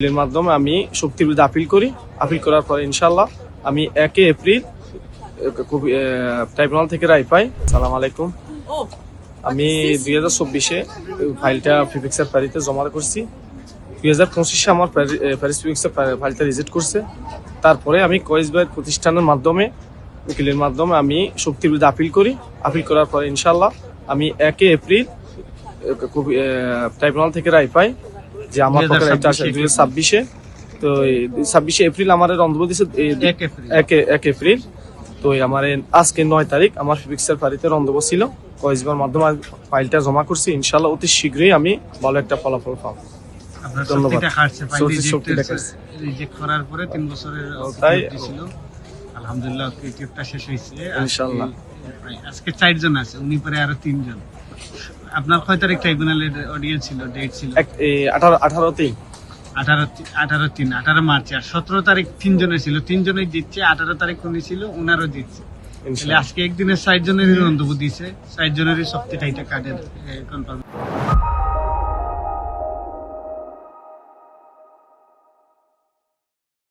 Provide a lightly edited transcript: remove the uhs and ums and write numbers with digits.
এর মাধ্যমে আমি শক্তির বিরুদ্ধে আপিল করি। আপিল করার পরে ইনশাল্লাহ আমি 1 এপ্রিল ট্রাইব্যুনাল থেকে রায় পাই। সালাম আলাইকুম। আমি 2024-এ ফাইলটা প্রিফিক্সের প্যারিতে জমা করছি। 2025-এ আমার প্যারিস প্রিফিক্সের ফাইলটা রিজেক্ট করছে। তারপরে আমি কয়েস ভাইয়ের প্রতিষ্ঠানের মাধ্যমে উকিলের মাধ্যমে আমি শক্তির বিরুদ্ধে আপিল করি। আপিল করার পরে ইনশাল্লাহ আমি 1 এপ্রিল ট্রাইব্যুনাল থেকে রায় পাই যে আমার পক্ষে রায়টা আসে 2026-এ। তো 26 এপ্রিল আমার রন্ধব দিয়েছে 1 এপ্রিল। তো আমার আজকে 9 তারিখ আমার ফিক্সার ফারিতে রন্ধব ছিল। কয়েসবার মাধ্যমে ফাইলটা জমা করছি। ইনশাল্লাহ অতি শীঘ্রই আমি ভালো একটা ফলাফল পাবো। ধন্যবাদ। আলহামদুলিল্লাহ ক্রিকেটটা শেষ হয়েছে ইনশাআল্লাহ। আজকে 4 জন আছে, উনি পরে আরো 3 জন। আপনার কয় তারিখ ট্রাইব্যুনালের অডিয়েন্স ছিল, ডেট ছিল? 18 মার্চ। আর 17 তারিখ 3 জনের ছিল, 3 জনই দিচ্ছে। 18 তারিখ উনি ছিল, উনারও দিচ্ছে। আজকে একদিনে 60 জনেরই রন্ধবু দিছে, 60 জনেরই সপ্তাহে কার্ডের কনফার্ম।